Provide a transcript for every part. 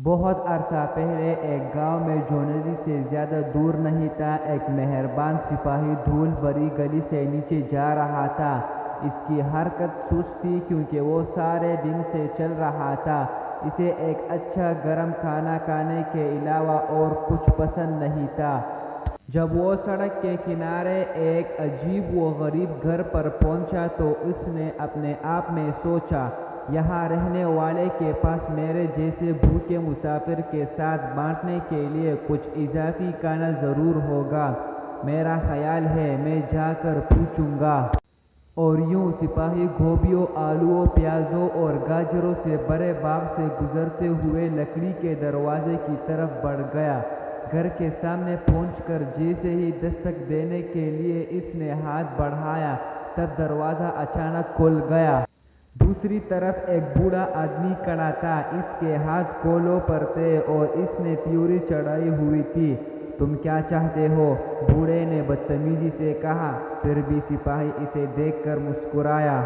بہت عرصہ پہلے ایک گاؤں میں جو ندی سے زیادہ دور نہیں تھا، ایک مہربان سپاہی دھول بھری گلی سے نیچے جا رہا تھا۔ اس کی حرکت سست تھی کیونکہ وہ سارے دن سے چل رہا تھا۔ اسے ایک اچھا گرم کھانا کھانے کے علاوہ اور کچھ پسند نہیں تھا۔ جب وہ سڑک کے کنارے ایک عجیب و غریب گھر پر پہنچا تو اس نے اپنے آپ میں سوچا، یہاں رہنے والے کے پاس میرے جیسے بھوکے مسافر کے ساتھ بانٹنے کے لیے کچھ اضافی کھانا ضرور ہوگا۔ میرا خیال ہے میں جا کر پوچھوں گا۔ اور یوں سپاہی گوبھیوں، آلوؤں، پیازوں اور گاجروں سے بڑے باغ سے گزرتے ہوئے لکڑی کے دروازے کی طرف بڑھ گیا۔ گھر کے سامنے پہنچ کر جیسے ہی دستک دینے کے لیے اس نے ہاتھ بڑھایا، تب دروازہ اچانک کھل گیا۔ دوسری طرف ایک بوڑھا آدمی کھڑا تھا۔ اس کے ہاتھ کولوں پر تھے اور اس نے تیوری چڑھائی ہوئی تھی۔ تم کیا چاہتے ہو؟ بوڑھے نے بدتمیزی سے کہا۔ پھر بھی سپاہی اسے دیکھ کر مسکرایا۔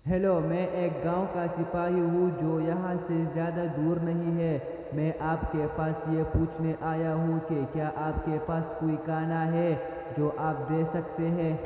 ہیلو، میں ایک گاؤں کا سپاہی ہوں جو یہاں سے زیادہ دور نہیں ہے۔ میں آپ کے پاس یہ پوچھنے آیا ہوں کہ کیا آپ کے پاس کوئی کھانا ہے جو آپ دے سکتے ہیں؟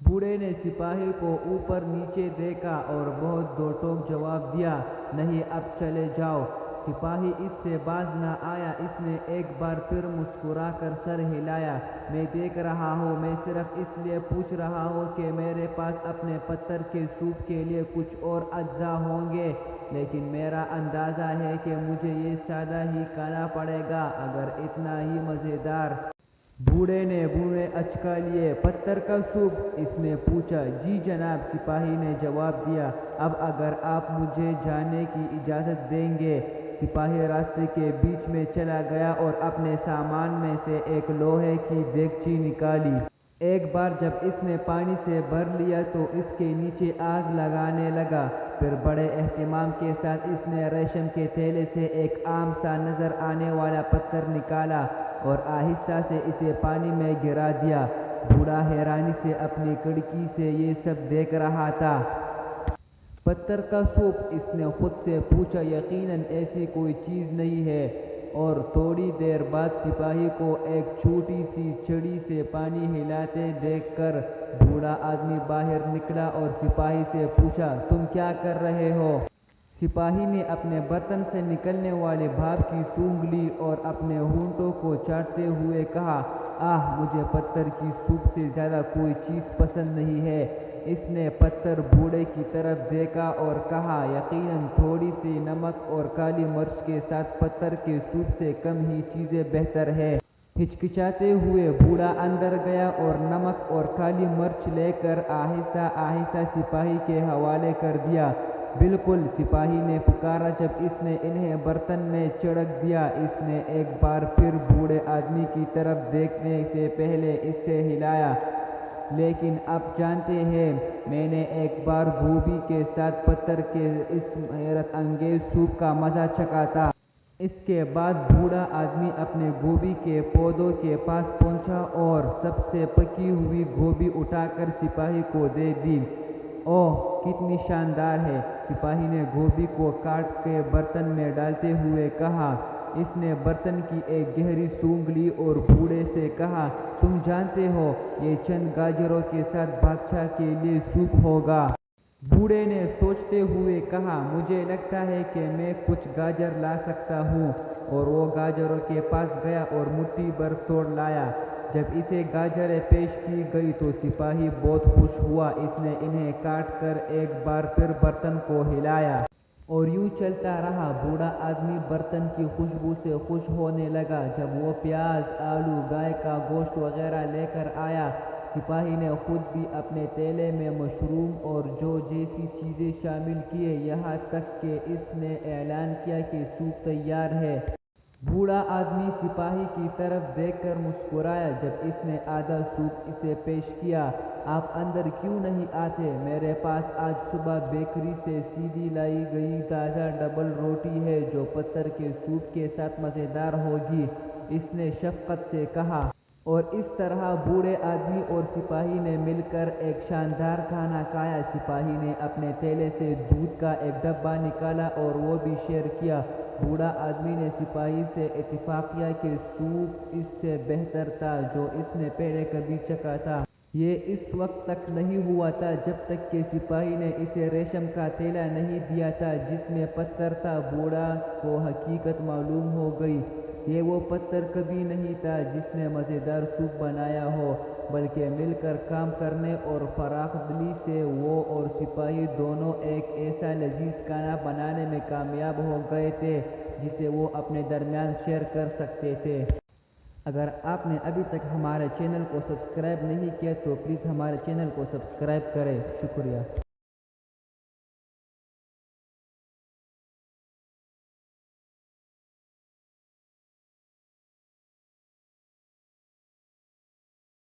بوڑھے نے سپاہی کو اوپر نیچے دیکھا اور بہت دو ٹوک جواب دیا، نہیں، اب چلے جاؤ۔ سپاہی اس سے باز نہ آیا۔ اس نے ایک بار پھر مسکرا کر سر ہلایا۔ میں دیکھ رہا ہوں، میں صرف اس لیے پوچھ رہا ہوں کہ میرے پاس اپنے پتھر کے سوپ کے لیے کچھ اور اجزاء ہوں گے، لیکن میرا اندازہ ہے کہ مجھے یہ سادہ ہی کھانا پڑے گا اگر اتنا ہی مزیدار۔ بوڑھے نے بوڑھے اچکا لیے۔ پتھر کا سوپ؟ اس نے پوچھا۔ جی جناب، سپاہی نے جواب دیا۔ اب اگر آپ مجھے جانے کی اجازت دیں گے۔ سپاہی راستے کے بیچ میں چلا گیا اور اپنے سامان میں سے ایک لوہے کی دیگچی نکالی۔ ایک بار جب اس نے پانی سے بھر لیا تو اس کے نیچے آگ لگانے لگا۔ پھر بڑے اہتمام کے ساتھ اس نے ریشم کے تھیلے سے ایک عام سا نظر آنے والا پتھر نکالا اور آہستہ سے اسے پانی میں گرا دیا۔ بوڑھا حیرانی سے اپنی کھڑکی سے یہ سب دیکھ رہا تھا۔ پتھر کا سوپ؟ اس نے خود سے پوچھا۔ یقیناً ایسی کوئی چیز نہیں ہے۔ اور تھوڑی دیر بعد سپاہی کو ایک چھوٹی سی چھڑی سے پانی ہلاتے دیکھ کر بوڑھا آدمی باہر نکلا اور سپاہی سے پوچھا، تم کیا کر رہے ہو؟ سپاہی نے اپنے برتن سے نکلنے والے بھاپ کی سونگھ لی اور اپنے ہونٹوں کو چاٹتے ہوئے کہا، مجھے پتھر کی سوپ سے زیادہ کوئی چیز پسند نہیں ہے۔ اس نے پتھر بوڑھے کی طرف دیکھا اور کہا، یقیناً تھوڑی سی نمک اور کالی مرچ کے ساتھ پتھر کے سوپ سے کم ہی چیزیں بہتر ہے۔ ہچکچاتے ہوئے بوڑھا اندر گیا اور نمک اور کالی مرچ لے کر آہستہ آہستہ سپاہی کے حوالے کر دیا۔ بالکل، سپاہی نے پکارا جب اس نے انہیں برتن میں چھڑک دیا۔ اس نے ایک بار پھر بوڑھے آدمی کی طرف دیکھنے سے پہلے اس سے ہلایا، لیکن اب جانتے ہیں، میں نے ایک بار گوبھی کے ساتھ پتھر کے اس حیرت انگیز سوپ کا مزہ چکھا تھا۔ اس کے بعد بوڑھا آدمی اپنے گوبھی کے پودوں کے پاس پہنچا اور سب سے پکی ہوئی گوبھی اٹھا کر سپاہی کو دے دی۔ اوہ، کتنی شاندار ہے! سپاہی نے گوبھی کو کاٹ کے برتن میں ڈالتے ہوئے کہا۔ اس نے برتن کی ایک گہری سونگھ لی اور بوڑھے سے کہا، تم جانتے ہو، یہ چند گاجروں کے ساتھ بادشاہ کے لیے سوپ ہوگا۔ بوڑھے نے سوچتے ہوئے کہا، مجھے لگتا ہے کہ میں کچھ گاجر لا سکتا ہوں۔ اور وہ گاجروں کے پاس گیا اور مٹھی بھر توڑ لایا۔ جب اسے گاجریں پیش کی گئی تو سپاہی بہت خوش ہوا۔ اس نے انہیں کاٹ کر ایک بار پھر برتن کو ہلایا۔ اور یوں چلتا رہا۔ بوڑھا آدمی برتن کی خوشبو سے خوش ہونے لگا۔ جب وہ پیاز، آلو، گائے کا گوشت وغیرہ لے کر آیا، سپاہی نے خود بھی اپنے تھیلے میں مشروم اور جو جیسی چیزیں شامل کیے، یہاں تک کہ اس نے اعلان کیا کہ سوپ تیار ہے۔ بوڑھا آدمی سپاہی کی طرف دیکھ کر مسکرایا جب اس نے آدھا سوپ اسے پیش کیا۔ آپ اندر کیوں نہیں آتے؟ میرے پاس آج صبح بیکری سے سیدھی لائی گئی تازہ ڈبل روٹی ہے جو پتھر کے سوپ کے ساتھ مزیدار ہوگی، اس نے شفقت سے کہا۔ اور اس طرح بوڑھے آدمی اور سپاہی نے مل کر ایک شاندار کھانا کھایا۔ سپاہی نے اپنے تھیلے سے دودھ کا ایک ڈبہ نکالا اور وہ بھی شیئر کیا۔ بوڑھا آدمی نے سپاہی سے اتفاق کیا کہ سوپ اس سے بہتر تھا جو اس نے پہلے کبھی چکھا تھا۔ یہ اس وقت تک نہیں ہوا تھا جب تک کہ سپاہی نے اسے ریشم کا تھیلا نہیں دیا تھا جس میں پتھر تھا۔ بوڑھا کو حقیقت معلوم ہو گئی، یہ وہ پتھر کبھی نہیں تھا جس نے مزیدار سوپ بنایا ہو، بلکہ مل کر کام کرنے اور فراخ دلی سے وہ اور سپاہی دونوں ایک ایسا لذیذ کھانا بنانے میں کامیاب ہو گئے تھے جسے وہ اپنے درمیان شیئر کر سکتے تھے۔ اگر آپ نے ابھی تک ہمارے چینل کو سبسکرائب نہیں کیا تو پلیز ہمارے چینل کو سبسکرائب کریں۔ شکریہ۔